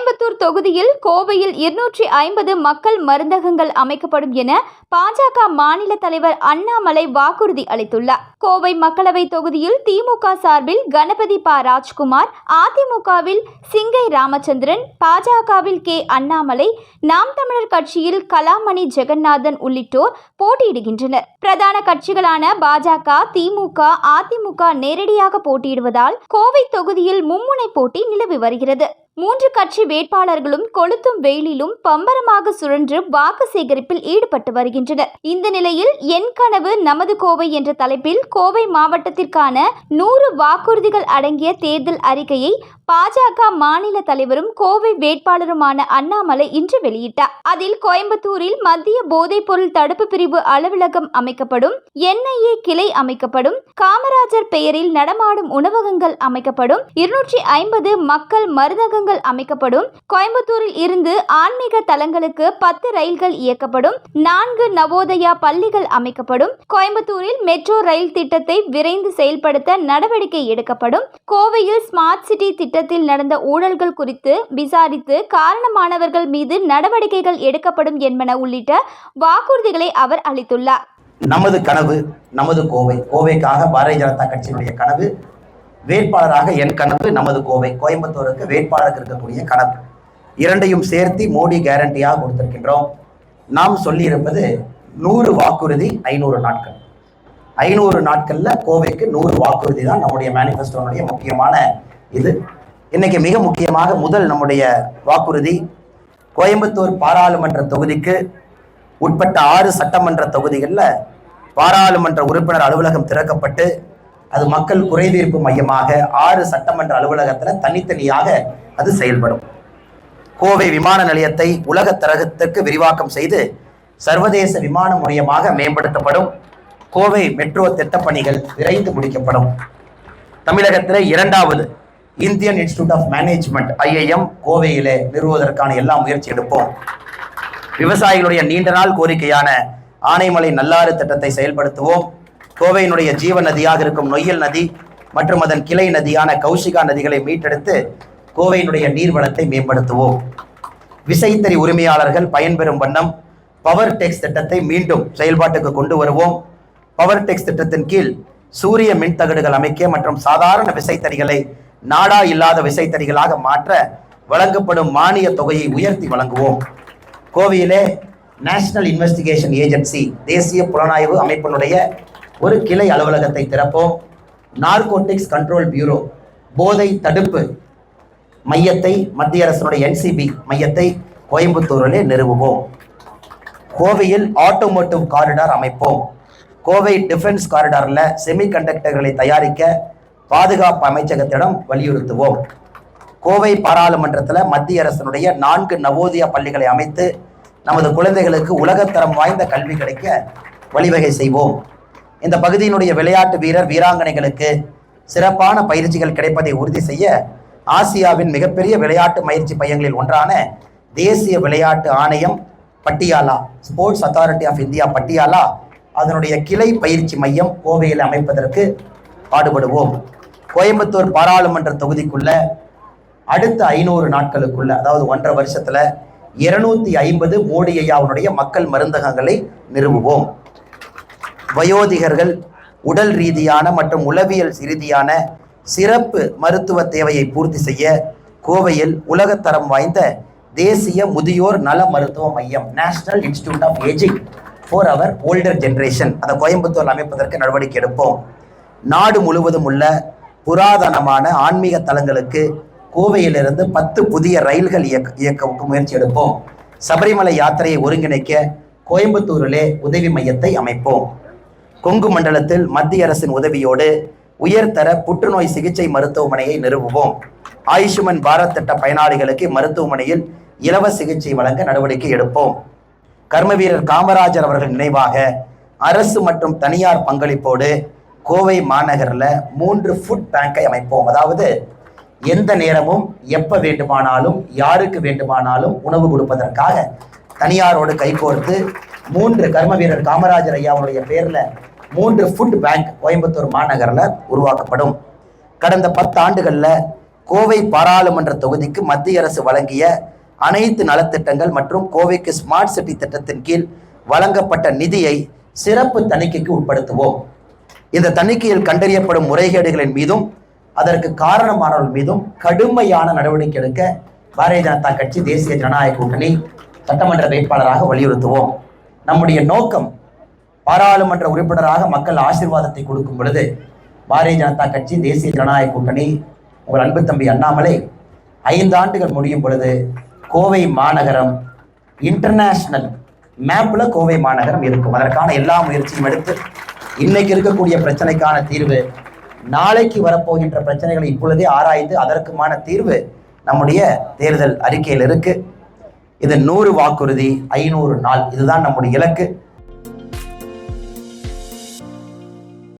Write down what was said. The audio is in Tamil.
கோயம்புத்தூர் தொகுதியில் கோவையில் 250 மக்கள் மருந்தகங்கள் அமைக்கப்படும் என பாஜக மாநில தலைவர் அண்ணாமலை வாக்குறுதி அளித்துள்ளார். கோவை மக்களவை தொகுதியில் திமுக சார்பில் கணபதி ப. ராஜ்குமார், அதிமுகவில் சிங்கை ராமச்சந்திரன், பாஜகவில் கே. அண்ணாமலை, நாம் தமிழர் கட்சியில் கலாமணி ஜெகநாதன் உள்ளிட்டோர் போட்டியிடுகின்றனர். பிரதான கட்சிகளான பாஜக, திமுக, அதிமுக நேரடியாக போட்டியிடுவதால் கோவை தொகுதியில் மும்முனை போட்டி நிலவி வருகிறது. 3 கட்சி வேட்பாளர்களும் கொளுத்தும் வெயிலிலும் பம்பரமாக சுழன்று வாக்கு சேகரிப்பில் ஈடுபட்டு வருகின்றனர். இந்த நிலையில் என் கனவு நமது கோவை என்ற தலைப்பில் கோவை மாவட்டத்திற்கான 100 வாக்குறுதிகள் அடங்கிய தேர்தல் அறிக்கையை பாஜக மாநில தலைவரும் கோவை வேட்பாளருமான அண்ணாமலை இன்று வெளியிட்டார். அதில் கோயம்புத்தூரில் மத்திய போதைப்பொருள் தடுப்பு பிரிவு அலுவலகம் அமைக்கப்படும், NIA கிளை அமைக்கப்படும், காமராஜர் பெயரில் நடமாடும் உணவகங்கள் அமைக்கப்படும், 250 மக்கள் மருந்தகங்கள் அமைக்கப்படும், கோயம்புத்தூரில் இருந்து ஆன்மீக தலங்களுக்கு 10 ரயில்கள் இயக்கப்படும், 4 நவோதயா பள்ளிகள் அமைக்கப்படும், கோயம்புத்தூரில் மெட்ரோ ரயில் திட்டத்தை விரைந்து செயல்படுத்த நடவடிக்கை எடுக்கப்படும், கோவையில் ஸ்மார்ட் சிட்டி திட்டத்தில் நடந்த ஊழல்கள் குறித்து விசாரித்து காரணமானவர்கள் மீது நடவடிக்கைகள் எடுக்கப்படும் என்பன உள்ளிட்ட வாக்குறுதிகளை அவர் அளித்துள்ளார். நமது கனவு நமது கோவை, கோவைக்காக பாரதிய ஜனதா கட்சியினுடைய கனவு, வேட்பாளராக என் கனவு நமது கோவை, கோயம்புத்தூருக்கு வேட்பாளருக்கு இருக்கக்கூடிய கனவு, இரண்டையும் சேர்த்து மோடி கேரண்டியாக கொடுத்திருக்கின்றோம். நாம் சொல்லியிருப்பது 100 வாக்குறுதி 500 நாட்கள். 500 நாட்கள்ல கோவைக்கு 100 வாக்குறுதி தான் நம்முடைய மேனிஃபெஸ்டோனுடைய முக்கியமான இது. இன்னைக்கு மிக முக்கியமாக முதல் நம்முடைய வாக்குறுதி, கோயம்புத்தூர் பாராளுமன்ற தொகுதிக்கு உட்பட்ட 6 சட்டமன்ற தொகுதிகளில் பாராளுமன்ற உறுப்பினர் அலுவலகம் திறக்கப்பட்டு அது மக்கள் குறைதீர்ப்பு மையமாக 6 சட்டமன்ற அலுவலகத்தில் தனித்தனியாக அது செயல்படும். கோவை விமான நிலையத்தை உலக தரகத்திற்கு விரிவாக்கம் செய்து சர்வதேச விமான முனையமாக மேம்படுத்தப்படும். கோவை மெட்ரோ திட்டப்பணிகள் விரைந்து முடிக்கப்படும். தமிழகத்திலே 2வது Indian Institute of Management IIM கோவையிலே நிறுவுவதற்கான எல்லா முயற்சி எடுப்போம். விவசாயிகளுடைய நீண்ட நாள் கோரிக்கையான ஆனைமலை நல்லாறு திட்டத்தை செயல்படுத்துவோம். கோவையினுடைய ஜீவ நதியாக இருக்கும் நொய்யல் நதி மற்றும் அதன் கிளை நதியான கௌஷிகா நதிகளை மீட்டெடுத்து கோவையினுடைய நீர்வளத்தை மேம்படுத்துவோம். விசைத்தறி உரிமையாளர்கள் பயன்பெறும் வண்ணம் பவர் டெக்ஸ் திட்டத்தை மீண்டும் செயல்பாட்டுக்கு கொண்டு வருவோம். பவர் டெக்ஸ் திட்டத்தின் கீழ் சூரிய மின்தகடுகள் அமைக்க மற்றும் சாதாரண விசைத்தறிகளை நாடா இல்லாத விசைத்தறிகளாக மாற்ற வழங்கப்படும் மானிய தொகையை உயர்த்தி வழங்குவோம். கோவையிலே நேஷனல் இன்வெஸ்டிகேஷன் ஏஜென்சி, தேசிய புலனாய்வு அமைப்பினுடைய ஒரு கிளை அலுவலகத்தை திறப்போம். நார்கோட்டிக்ஸ் கண்ட்ரோல் பியூரோ, போதை தடுப்பு மையத்தை, மத்திய அரசினுடைய NCB மையத்தை கோயம்புத்தூரிலே நிறுவுவோம். கோவையில் ஆட்டோமோட்டிவ் காரிடார் அமைப்போம். கோவை டிஃபென்ஸ் காரிடாரில் செமிகண்டக்டர்களை தயாரிக்க பாதுகாப்பு அமைச்சகத்திடம் வலியுறுத்துவோம். கோவை பாராளுமன்றத்தில் மத்திய அரசினுடைய 4 நவோதயா பள்ளிகளை அமைத்து நமது குழந்தைகளுக்கு உலகத்தரம் வாய்ந்த கல்வி கிடைக்க வழிவகை செய்வோம். இந்த பகுதியினுடைய விளையாட்டு வீரர் வீராங்கனைகளுக்கு சிறப்பான பயிற்சிகள் கிடைப்பதை உறுதி செய்ய ஆசியாவின் மிகப்பெரிய விளையாட்டு பயிற்சி மையங்களில் ஒன்றான தேசிய விளையாட்டு ஆணையம் Patiala, sports authority of India Patiala, அதனுடைய கிளை பயிற்சி மையம் கோவையில் அமைப்பதற்கு பாடுபடுவோம். கோயம்புத்தூர் பாராளுமன்ற தொகுதிக்குள்ள அடுத்த 500 நாட்களுக்குள்ள, அதாவது 1.5 வருஷத்துல 250 மோடி ஐயாவுடைய மக்கள் மருந்தகங்களை நிறுவுவோம். வயோதிகர்கள் உடல் ரீதியான மற்றும் உளவியல் ரீதியான சிறப்பு மருத்துவ தேவையை பூர்த்தி செய்ய கோவையில் உலகத்தரம் வாய்ந்த தேசிய முதியோர் நல மருத்துவ மையம், national institute of ageing for our older generation, அதை கோயம்புத்தூர் அமைப்பதற்கு நடவடிக்கை எடுப்போம். நாடு முழுவதும் உள்ள புராதனமான ஆன்மீக தலங்களுக்கு கோவையிலிருந்து 10 புதிய ரயில்கள் இயக்க முயற்சி எடுப்போம். சபரிமலை யாத்திரையை ஒருங்கிணைக்க கோயம்புத்தூரிலே உதவி மையத்தை அமைப்போம். கொங்கு மண்டலத்தில் மத்திய அரசின் உதவியோடு உயர்தர புற்றுநோய் சிகிச்சை மருத்துவமனையை நிறுவுவோம். ஆயுஷ்மன் பாரத் திட்ட பயனாளிகளுக்கு மருத்துவமனையில் இலவச சிகிச்சை வழங்க நடவடிக்கை எடுப்போம். கர்மவீரர் காமராஜர் அவர்கள் நினைவாக அரசு மற்றும் தனியார் பங்களிப்போடு கோவை மாநகரில் 3 ஃபுட் பேங்கை அமைப்போம். அதாவது எந்த நேரமும் எப்ப வேண்டுமானாலும் யாருக்கு வேண்டுமானாலும் உணவு கொடுப்பதற்காக தனியாரோடு கைகோர்த்து 3 கர்மவீரர் காமராஜர் ஐயாவுடைய பேர்ல 3 ஃபுட் பேங்க் கோயம்புத்தூர் மாநகரில் உருவாக்கப்படும். கடந்த 10 ஆண்டுகளில் கோவை பாராளுமன்ற தொகுதிக்கு மத்திய அரசு வழங்கிய அனைத்து நலத்திட்டங்கள் மற்றும் கோவைக்கு ஸ்மார்ட் சிட்டி திட்டத்தின் கீழ் வழங்கப்பட்ட நிதியை சிறப்பு தணிக்கைக்கு உட்படுத்துவோம். இந்த தணிக்கையில் கண்டறியப்படும் முறைகேடுகளின் மீதும் அதற்கு காரணமானவர்கள் மீதும் கடுமையான நடவடிக்கை எடுக்க பாரதிய ஜனதா கட்சி தேசிய ஜனநாயக கூட்டணி சட்டமன்ற வேட்பாளராக வலியுறுத்துவோம். நம்முடைய நோக்கம் பாராளுமன்ற உறுப்பினராக மக்கள் ஆசீர்வாதத்தை கொடுக்கும் பொழுது பாரதிய ஜனதா கட்சி தேசிய ஜனநாயக கூட்டணி உங்கள் அன்பு தம்பி அண்ணாமலை 5 ஆண்டுகள் முடியும் பொழுது கோவை மாநகரம் இன்டர்நேஷனல் மேப்ல கோவை மாநகரம் இருக்கும். அதற்கான எல்லா முயற்சியும் எடுத்து இன்னைக்கு இருக்கக்கூடிய பிரச்சனைக்கான தீர்வு, நாளைக்கு வரப்போகின்ற பிரச்சனைகளை இப்பொழுதே ஆராய்ந்து அதற்குமான தீர்வு நம்முடைய தேர்தல் அறிக்கையில் இருக்கு. இது 100 வாக்குறுதி 500 நாள், இதுதான் நம்முடைய இலக்கு.